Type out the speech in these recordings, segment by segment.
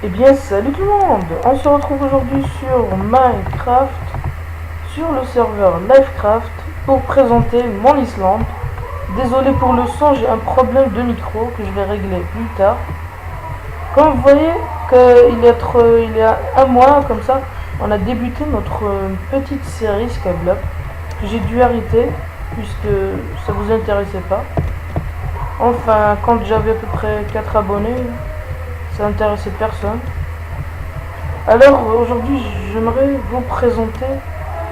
Eh bien salut tout le monde, on se retrouve aujourd'hui sur Minecraft, sur le serveur Livecraft, pour présenter mon Islande. Désolé pour le son, j'ai un problème de micro que je vais régler plus tard. Comme vous voyez il y a un mois comme ça, on a débuté notre petite série Skyblock, que j'ai dû arrêter puisque ça vous intéressait pas. Enfin, quand j'avais à peu près 4 abonnés, ça n'intéressait personne. Alors aujourd'hui j'aimerais vous présenter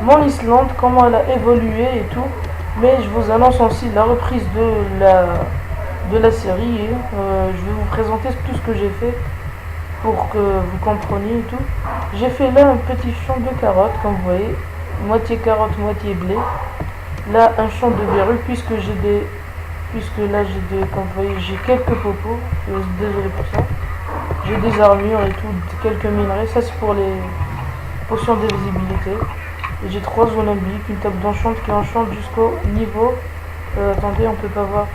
mon Islande, comment elle a évolué et tout, mais je vous annonce aussi la reprise de la série et je vais vous présenter tout ce que j'ai fait pour que vous compreniez et tout. J'ai fait là un petit champ de carottes, comme vous voyez, moitié carotte, moitié blé. Là un champ de verrues puisque là j'ai des, comme vous voyez, j'ai quelques popos, désolé pour ça. J'ai des armures et tout, quelques minerais, ça c'est pour les potions d'invisibilité. Et j'ai 3 zones obliques, une table d'enchant qui enchante jusqu'au niveau... attendez, on peut pas voir.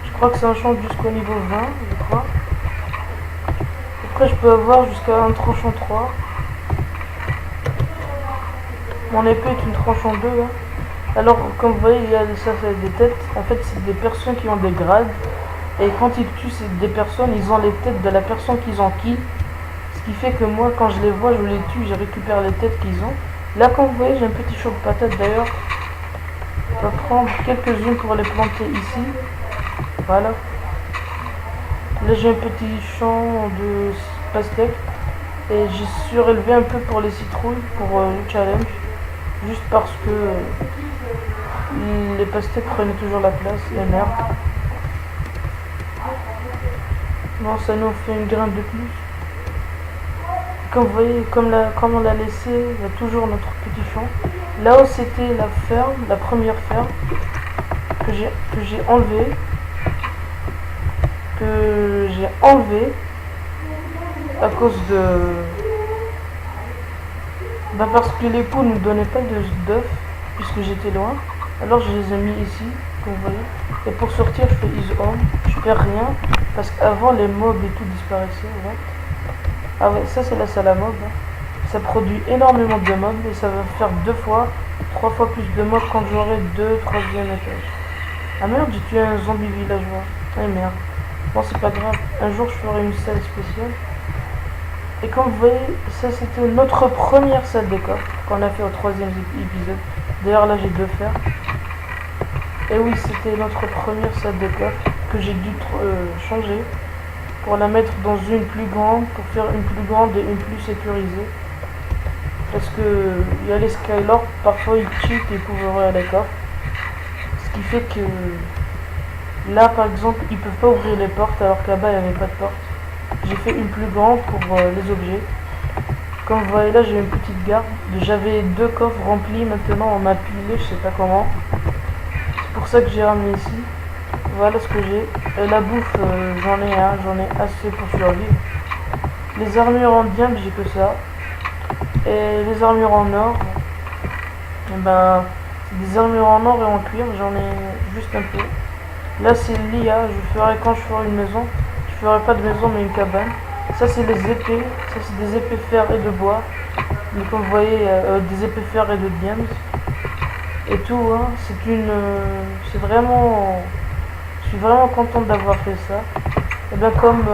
Je crois que ça enchante jusqu'au niveau 20, je crois. Après je peux avoir jusqu'à un tranchant 3. Mon épée est une tranchant 2. Hein. Alors comme vous voyez, il y a ça c'est des têtes. En fait c'est des personnes qui ont des grades. Et quand ils tuent des personnes, ils ont les têtes de la personne qu'ils ont kill. Ce qui fait que moi, quand je les vois, je les tue, je récupère les têtes qu'ils ont. Là, comme vous voyez, j'ai un petit champ de patates d'ailleurs. Je vais prendre quelques-unes pour les planter ici. Voilà. Là, j'ai un petit champ de pastèques. Et j'ai surélevé un peu pour les citrouilles, pour le challenge. Juste parce que les pastèques prenaient toujours la place, et merde. Non, ça nous fait une graine de plus. Comme vous voyez, comme on l'a laissé, il y a toujours notre petit champ. Là où c'était la ferme, la première ferme, que j'ai enlevé. À cause de... parce que les poules ne nous donnaient pas d'œufs, puisque j'étais loin. Alors je les ai mis ici, comme vous voyez. Et pour sortir, je fais is home, je perds rien. Parce qu'avant les mobs et tout disparaissaient, ouais. Ah ouais, ça c'est la salle à mobs. Hein. Ça produit énormément de mobs et ça va faire 2 fois, 3 fois plus de mobs quand j'aurai 2, 3e étage. Ah merde, j'ai tué un zombie villageois. Ah merde. Bon, c'est pas grave. Un jour je ferai une salle spéciale. Et comme vous voyez, ça c'était notre première salle de coffre qu'on a fait au 3e épisode. D'ailleurs là j'ai 2 fers. Et oui, c'était notre première salle de coffre que j'ai dû changer pour la mettre dans une plus grande, pour faire une plus grande et une plus sécurisée. Parce que il y a les Skylords, parfois ils cheat et peuvent ouvrir les coffres. Ce qui fait que là par exemple ils peuvent pas ouvrir les portes alors que là-bas il n'y avait pas de porte. J'ai fait une plus grande pour les objets. Comme vous voyez là j'ai une petite garde. J'avais 2 coffres remplis, maintenant on m'a pilé, je sais pas comment. C'est pour ça que j'ai ramené ici. Voilà ce que j'ai. Et la bouffe, j'en ai assez pour survivre. Les armures en diamant, j'ai que ça. Et les armures en or, ben, des armures en or et en cuir, j'en ai juste un peu. Là, c'est l'IA. Quand je ferai une maison, je ferai pas de maison mais une cabane. Ça, c'est les épées. Ça, c'est des épées fer et de bois. Mais comme vous voyez, des épées fer et de diamants. Et tout, hein. C'est vraiment... Je suis vraiment content d'avoir fait ça. Et bien comme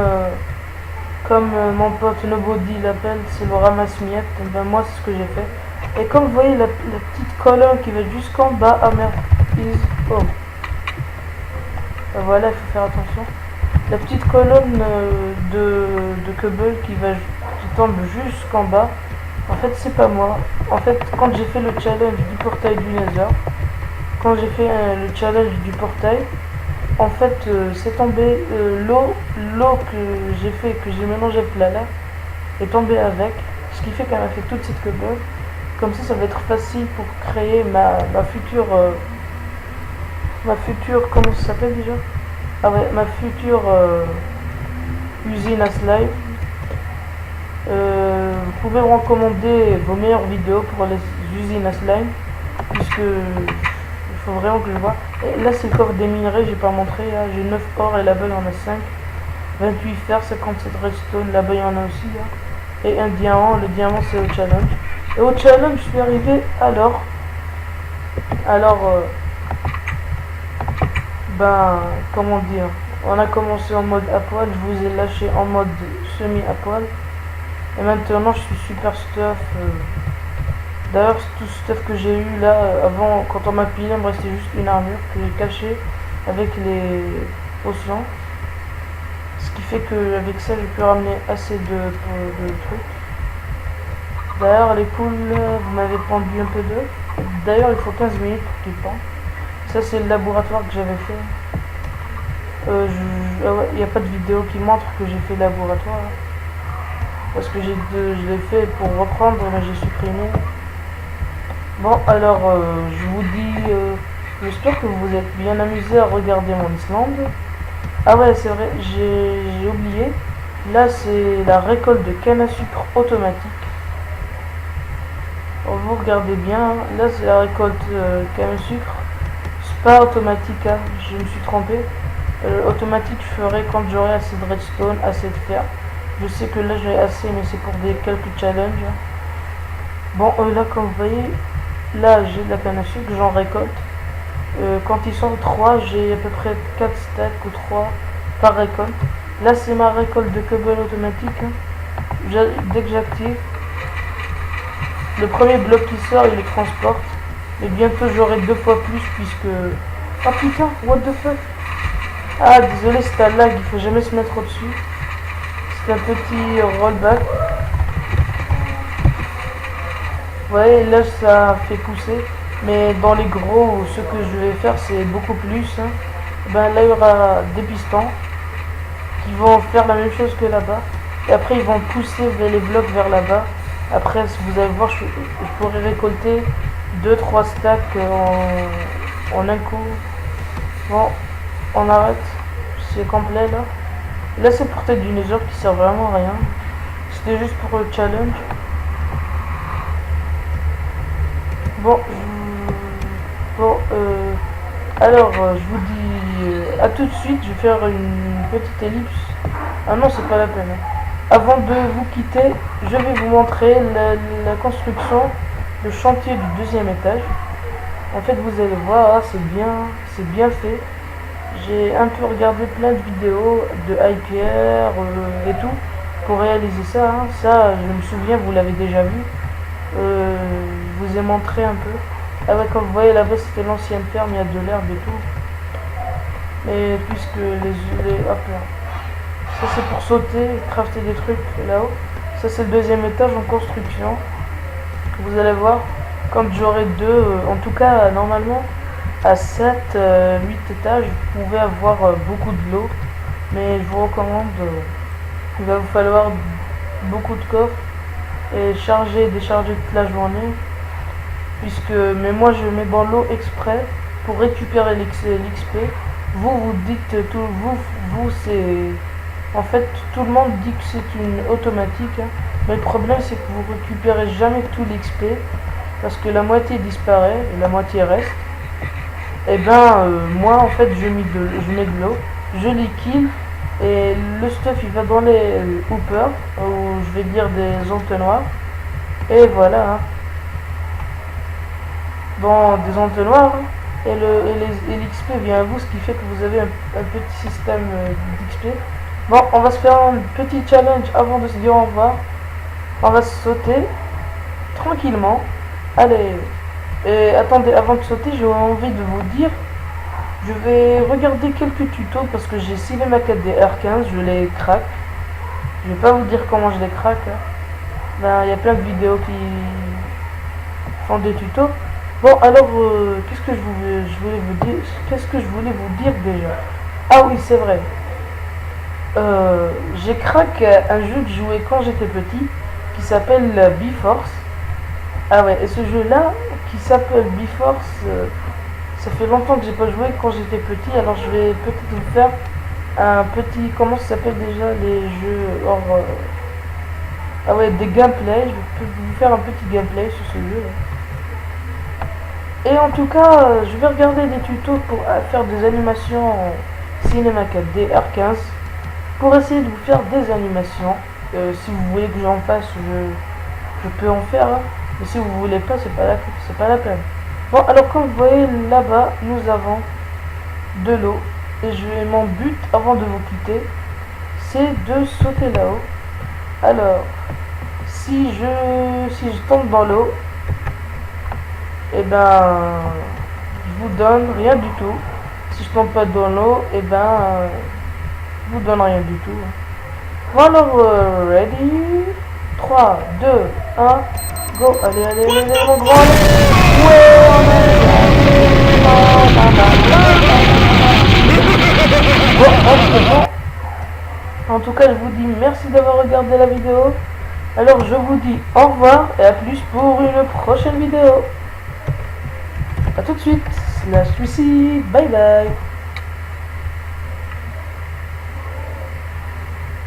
mon pote Nobody l'appelle, c'est le ramasse-miettes. Et bien moi c'est ce que j'ai fait. Et comme vous voyez la petite colonne qui va jusqu'en bas, ah merde, is home. Voilà, il faut faire attention. La petite colonne de Cobble qui tombe jusqu'en bas. En fait c'est pas moi. En fait quand j'ai fait le challenge du portail du Nether, quand j'ai fait le challenge du portail, en fait c'est tombé l'eau que j'ai mélangé avec la lave est tombée avec, ce qui fait qu'elle a fait toute cette cobble. Comme ça va être facile pour créer ma future comment ça s'appelle déjà, ah ouais, ma future usine à slime. Vous pouvez me recommander vos meilleures vidéos pour les usines à slime, puisque je faut vraiment que je vois. Et là c'est le coffre des minerais, j'ai pas montré. J'ai 9 or et là-bas il y en a 5. 28 fer, 57 redstone, là-bas il y en a aussi. Et un diamant, le diamant c'est au challenge. Et au challenge je suis arrivé alors. Ben, comment dire, on a commencé en mode à poil, je vous ai lâché en mode semi à poil. Et maintenant je suis super stuff. D'ailleurs tout ce stuff que j'ai eu là, avant quand on m'a pilé, il me restait juste une armure que j'ai cachée avec les potions. Ce qui fait que avec ça je peux ramener assez de trucs. D'ailleurs les poules, vous m'avez pendu un peu d'œufs. D'ailleurs il faut 15 minutes pour qu'ils pendent. Ça c'est le laboratoire que j'avais fait. Il n'y a pas de vidéo qui montre que j'ai fait le laboratoire. Parce que je l'ai fait pour reprendre mais j'ai supprimé. Bon alors je vous dis, j'espère que vous êtes bien amusés à regarder mon Islande. Ah ouais c'est vrai, j'ai oublié. Là c'est la récolte de canne à sucre automatique. Vous regardez bien, là c'est la récolte canne à sucre. C'est pas automatique, hein. Je me suis trompé. Automatique je ferai quand j'aurai assez de redstone, assez de fer. Je sais que là j'ai assez mais c'est pour des quelques challenges. Bon là comme vous voyez, là j'ai de la canne à sucre, j'en récolte. Quand ils sont 3, j'ai à peu près 4 stacks ou 3 par récolte. Là c'est ma récolte de cobble automatique. Dès que j'active, le premier bloc qui sort il le transporte. Mais bientôt j'aurai 2 fois plus puisque... Oh putain, what the fuck. Ah désolé c'est un lag, il faut jamais se mettre au-dessus. C'est un petit rollback. Vous voyez là ça fait pousser. Mais dans les gros, ce que je vais faire c'est beaucoup plus. Ben là il y aura des pistons qui vont faire la même chose que là-bas. Et après ils vont pousser les blocs vers là-bas. Après vous allez voir, je pourrais récolter 2-3 stacks en un coup. Bon, on arrête. C'est complet là. Là c'est pour tête du nether qui sert vraiment à rien. C'était juste pour le challenge. Bon, alors je vous dis à tout de suite. Je vais faire une petite ellipse. Ah non c'est pas la peine. Avant de vous quitter, je vais vous montrer la construction, le chantier du 2e étage. En fait vous allez voir, c'est bien fait. J'ai un peu regardé plein de vidéos de IPR et tout pour réaliser ça. Ça je me souviens, vous l'avez déjà vu. Je vous ai montré un peu. Ah ouais, comme vous voyez là-bas c'était l'ancienne ferme, il y a de l'herbe et tout. Mais puisque hop là. Ça c'est pour sauter, crafter des trucs là-haut. Ça c'est le 2e étage en construction. Vous allez voir, quand j'aurai en tout cas normalement à 7, 8 étages, vous pouvez avoir beaucoup de l'eau. Mais je vous recommande, il va vous falloir beaucoup de coffres et charger et décharger toute la journée. Mais moi je mets dans l'eau exprès pour récupérer l'XP. Vous dites tout, c'est... En fait, tout le monde dit que c'est une automatique. Mais le problème, c'est que vous récupérez jamais tout l'XP. Parce que la moitié disparaît et la moitié reste. Et ben, moi, en fait, je mets de l'eau. Je les kill. Et le stuff, il va dans les hoopers. Ou je vais dire des entonnoirs. Et voilà. Dans des entonnoirs. Et l'XP vient à vous. Ce qui fait que vous avez un petit système d'XP. Bon, on va se faire un petit challenge avant de se dire au revoir. On va sauter tranquillement. Allez. Et attendez, avant de sauter, j'ai envie de vous dire, je vais regarder quelques tutos parce que j'ai ciblé ma 4DR15, je les craque. Je vais pas vous dire comment je les craque. Ben, il y a plein de vidéos qui font des tutos. Bon, alors, qu'est-ce que je voulais vous dire déjà? Ah oui, c'est vrai. J'ai craqué un jeu que je jouais quand j'étais petit qui s'appelle B-Force. Ah ouais, et ce jeu là qui s'appelle B-Force, ça fait longtemps que j'ai pas joué quand j'étais petit, alors je vais peut-être vous faire un petit, comment ça s'appelle déjà les jeux hors ah ouais, des gameplays. Je peux vous faire un petit gameplay sur ce jeu là. Et en tout cas, je vais regarder des tutos pour faire des animations en Cinema 4D R15 pour essayer de vous faire des animations. Si vous voulez que j'en fasse, je peux en faire, hein. Mais si vous voulez pas, c'est pas la peine. Bon, alors comme vous voyez là-bas, nous avons de l'eau. Et mon but avant de vous quitter, c'est de sauter là-haut. Alors, si je tombe dans l'eau, et ben, je vous donne rien du tout. Si je tombe pas dans l'eau, et ben, je vous donne rien du tout. Bon alors, ready, 3, 2, 1, go, allez, allez, allez, allez, mon grand, bon. En tout cas, je vous dis merci d'avoir regardé la vidéo. Alors, je vous dis au revoir et à plus pour une prochaine vidéo. A tout de suite, /suicide, bye bye.